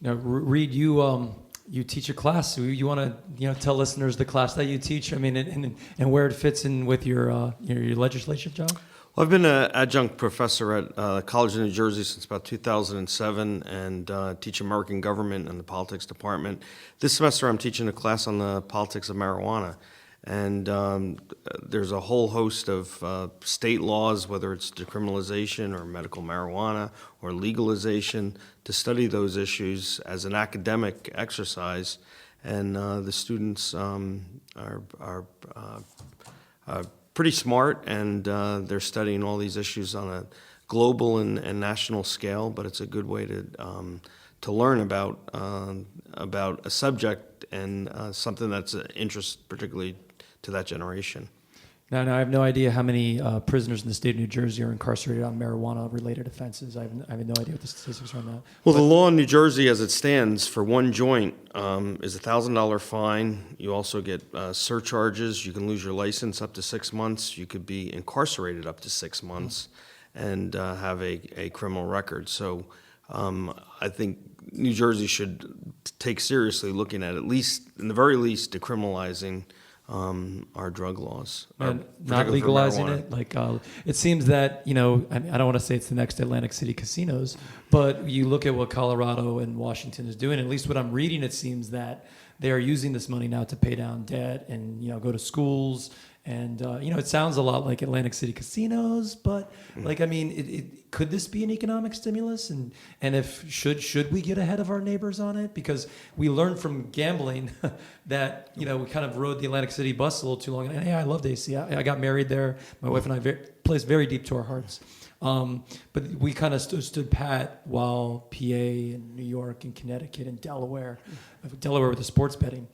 Now, Reed, you teach a class. So you want to tell listeners the class that you teach. I mean, and where it fits in with your legislative job. Well, I've been an adjunct professor at College of New Jersey since about 2007, and teach American government and the politics department. This semester, I'm teaching a class on the politics of marijuana, and there's a whole host of state laws, whether it's decriminalization or medical marijuana or legalization, to study those issues as an academic exercise, and the students are pretty smart, and they're studying all these issues on a global and national scale. But it's a good way to learn about a subject and something that's of interest, particularly to that generation. Now, I have no idea how many prisoners in the state of New Jersey are incarcerated on marijuana-related offenses. I have no idea what the statistics are on that. Well, the law in New Jersey, as it stands, for one joint is a $1,000 fine. You also get surcharges. You can lose your license up to 6 months. You could be incarcerated up to 6 months and have a criminal record. So I think New Jersey should take seriously looking at least, in the very least, decriminalizing our drug laws. And not legalizing it. Like it seems that, I don't want to say it's the next Atlantic City casinos, but you look at what Colorado and Washington is doing, at least what I'm reading, it seems that they are using this money now to pay down debt and, go to schools. And, it sounds a lot like Atlantic City casinos, but could this be an economic stimulus? And if, should we get ahead of our neighbors on it? Because we learned from gambling that, we kind of rode the Atlantic City bus a little too long. And hey, I loved AC. I got married there. My wife and I, place very deep to our hearts. But we kind of stood pat while PA and New York and Connecticut and Delaware with the sports betting.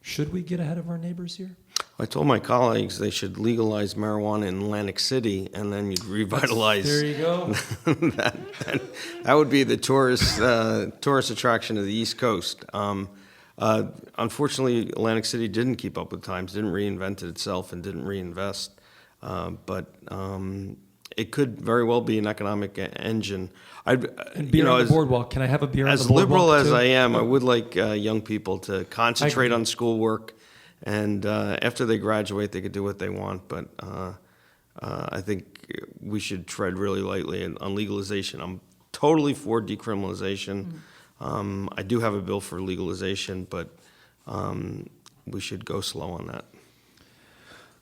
Should we get ahead of our neighbors here? I told my colleagues they should legalize marijuana in Atlantic City, and then you'd revitalize. There you go. that would be the tourist attraction of the East Coast. Unfortunately, Atlantic City didn't keep up with times, didn't reinvent it itself, and didn't reinvest. But it could very well be an economic engine. And beer on the boardwalk. Can I have a beer on the boardwalk? As liberal as too? I am, I would like young people to concentrate on schoolwork. And after they graduate, they could do what they want. But I think we should tread really lightly on legalization. I'm totally for decriminalization. I do have a bill for legalization, but we should go slow on that.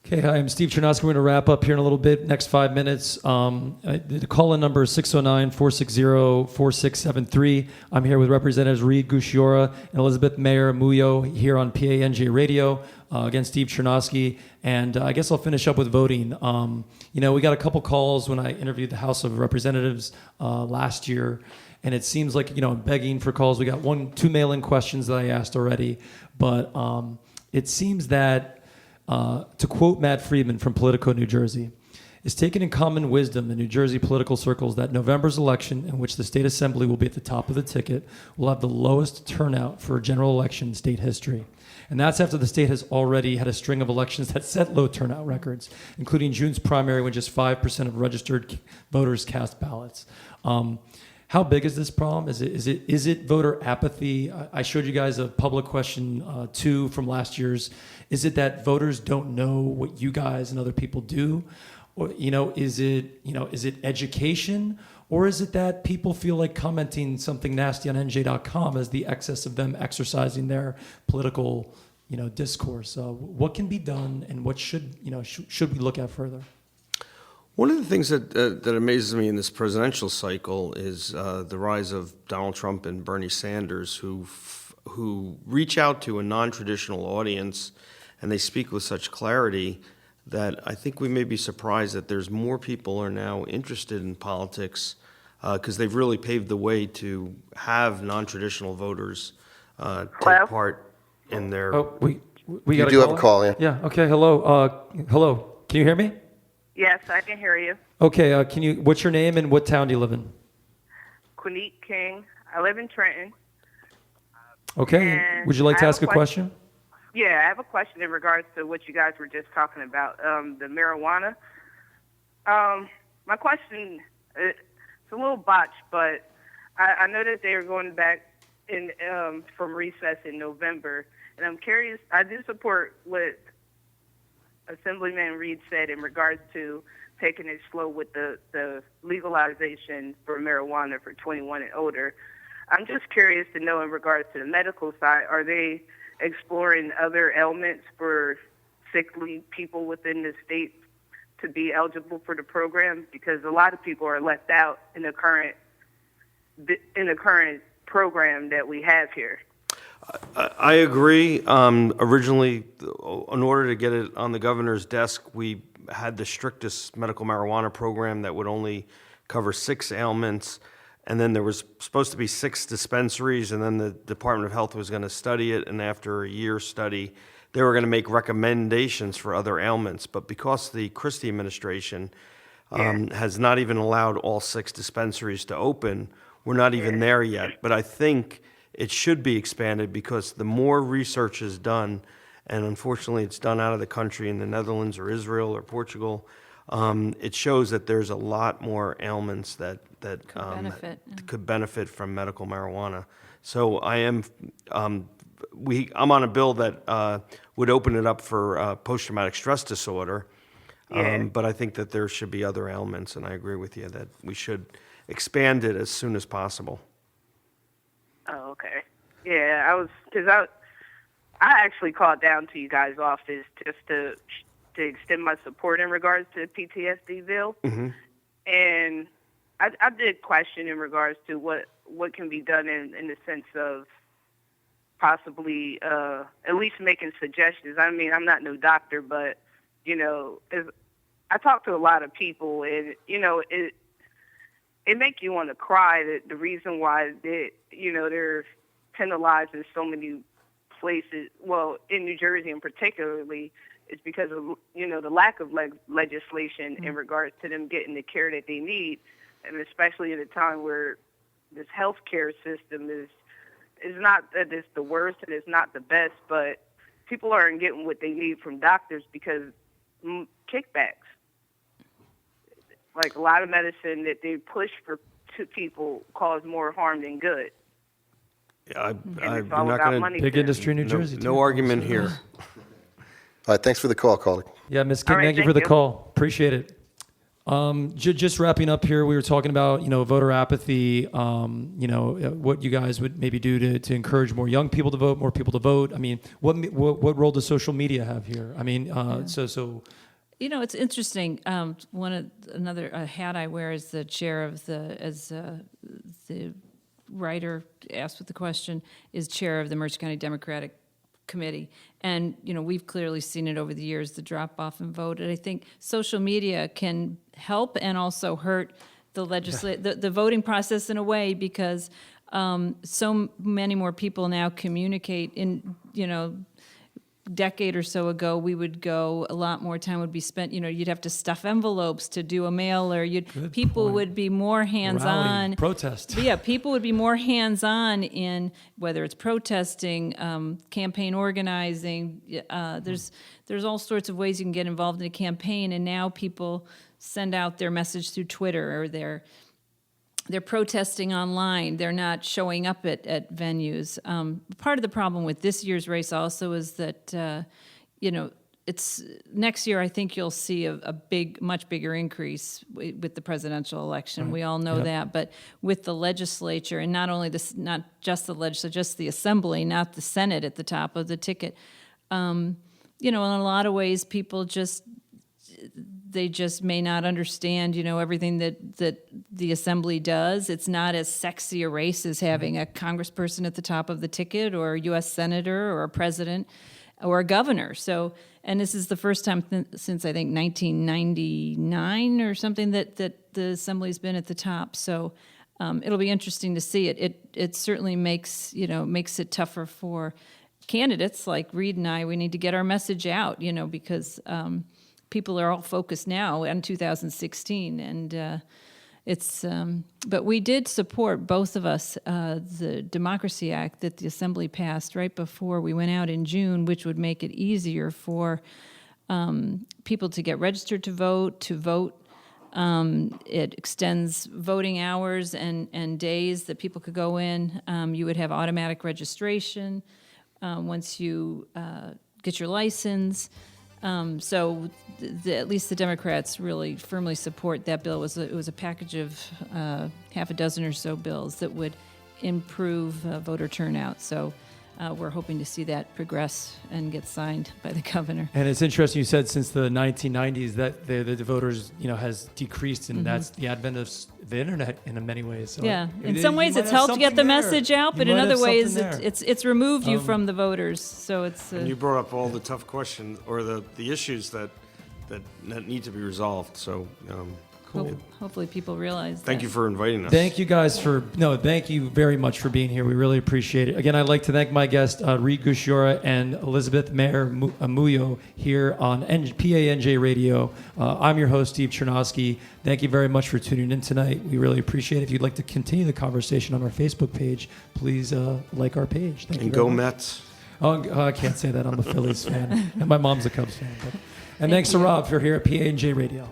Okay, hi, I'm Steve Chernowski. We're going to wrap up here in a little bit, next 5 minutes. The call-in number is 609-460-4673. I'm here with Representatives Reed Gusciora and Elizabeth Maher Muoio here on PANJ Radio. Again, Steve Chernowski. And I guess I'll finish up with voting. We got a couple calls when I interviewed the House of Representatives last year. And it seems like, I'm begging for calls. We got 2 mail-in questions that I asked already. But it seems that, to quote Matt Friedman from Politico New Jersey, it's taken in common wisdom in New Jersey political circles that November's election, in which the state assembly will be at the top of the ticket, will have the lowest turnout for a general election in state history. And that's after the state has already had a string of elections that set low turnout records, including June's primary when just 5% of registered voters cast ballots. How big is this problem? Is it voter apathy? I showed you guys a public question 2 from last year's. Is it that voters don't know what you guys and other people do? Or is it education? Or is it that people feel like commenting something nasty on NJ.com as the excess of them exercising their political discourse? What can be done, and what should we look at further? One of the things that amazes me in this presidential cycle is the rise of Donald Trump and Bernie Sanders, who reach out to a non-traditional audience, and they speak with such clarity that I think we may be surprised that there's more people are now interested in politics because they've really paved the way to have non-traditional voters take part in their. Oh, we You got do have a call, yeah. Yeah. Okay. Hello. Hello. Can you hear me? Yes, I can hear you. Okay. What's your name and what town do you live in? Quinique King. I live in Trenton. Okay. And Would you like to I have ask a question? Yeah, I have a question in regards to what you guys were just talking about, the marijuana. My question, it's a little botched, but I know that they are going back in from recess in November, and I'm curious. I do support what Assemblyman Reed said in regards to taking it slow with the legalization for marijuana for 21 and older. I'm just curious to know in regards to the medical side, are they exploring other ailments for sickly people within the state to be eligible for the program? Because a lot of people are left out in the current program that we have here. I agree. Originally, in order to get it on the governor's desk, we had the strictest medical marijuana program that would only cover 6 ailments. And then there was supposed to be 6 dispensaries, and then the Department of Health was going to study it. And after a year study, they were going to make recommendations for other ailments. But because the Christie administration has not even allowed all 6 dispensaries to open, we're not even there yet. But I think it should be expanded because the more research is done, and unfortunately it's done out of the country in the Netherlands or Israel or Portugal, it shows that there's a lot more ailments that could benefit from medical marijuana. So I'm on a bill that would open it up for post-traumatic stress disorder, but I think that there should be other ailments, and I agree with you that we should expand it as soon as possible. Oh, okay. Yeah, I actually called down to you guys' office just to extend my support in regards to the PTSD bill. Mm-hmm. And I did question in regards to what can be done in the sense of possibly at least making suggestions. I mean, I'm not no doctor, but, I talk to a lot of people, and, it make you want to cry that the reason why they're penalized in so many places, well, in New Jersey in particularly, is because of, the lack of legislation in regards to them getting the care that they need, and especially at a time where this healthcare system is not that it's the worst and it's not the best, but people aren't getting what they need from doctors because kickbacks. Like a lot of medicine that they push to people cause more harm than good. Yeah, I'm not going to. Big industry in New Jersey. No argument here. All right, thanks for the call, colleague. Yeah, Ms. King, All right, thank you for the thank you. call. Appreciate it. Just wrapping up here, we were talking about, voter apathy, what you guys would maybe do to encourage more young people to vote, more people to vote. I mean, what role does social media have here? I mean, so. It's interesting. Another hat I wear as the chair of the writer asked with the question, is chair of the Mercer County Democratic Committee. And, we've clearly seen it over the years, the drop-off in vote. And I think social media can help and also hurt the voting process in a way, because so many more people now communicate in, decade or so ago, we would go, a lot more time would be spent, you'd have to stuff envelopes to do a mailer. People would be more hands-on. Protest. But yeah, people would be more hands-on in whether it's protesting, campaign organizing. There's all sorts of ways you can get involved in a campaign, and now people send out their message through Twitter, or they're protesting online. They're not showing up at venues. Part of the problem with this year's race also is that, it's next year. I think you'll see a much bigger increase with the presidential election. Right. We all know that, but with the legislature, and not just the legislature, just the assembly, not the Senate at the top of the ticket. In a lot of ways, people they just may not understand, everything that the assembly does. It's not as sexy a race as having a congressperson at the top of the ticket, or a U.S. senator, or a president, or a governor. So, and this is the first time since I think 1999 or something that the assembly's been at the top. So, it'll be interesting to see it. It certainly makes it tougher for candidates like Reed and I. We need to get our message out, because people are all focused now on 2016, and but we did support, both of us, the Democracy Act that the Assembly passed right before we went out in June, which would make it easier for people to get registered to vote. It extends voting hours and days that people could go in. You would have automatic registration once you get your license. So at least the Democrats really firmly support that bill. It was a package of half a dozen or so bills that would improve voter turnout. So we're hoping to see that progress and get signed by the governor. And it's interesting you said since the 1990s that the voters has decreased, and that's the advent of the internet in many ways. So in some ways it's helped get the message out, but in other ways it's removed you from the voters. So it's and you brought up all the tough questions, or the issues that need to be resolved. So cool. Hopefully people realize Thank you for inviting us. Thank you guys thank you very much for being here. We really appreciate it. Again, I'd like to thank my guests, Reed Gusciora and Elizabeth Maher Muoio, here on PANJ Radio. I'm your host, Steve Chernosky. Thank you very much for tuning in tonight. We really appreciate it. If you'd like to continue the conversation on our Facebook page, please like our page. Thank you very much. Mets. Oh, I can't say that. I'm a Phillies fan. And my mom's a Cubs fan. And thanks to Rob for here at PANJ Radio.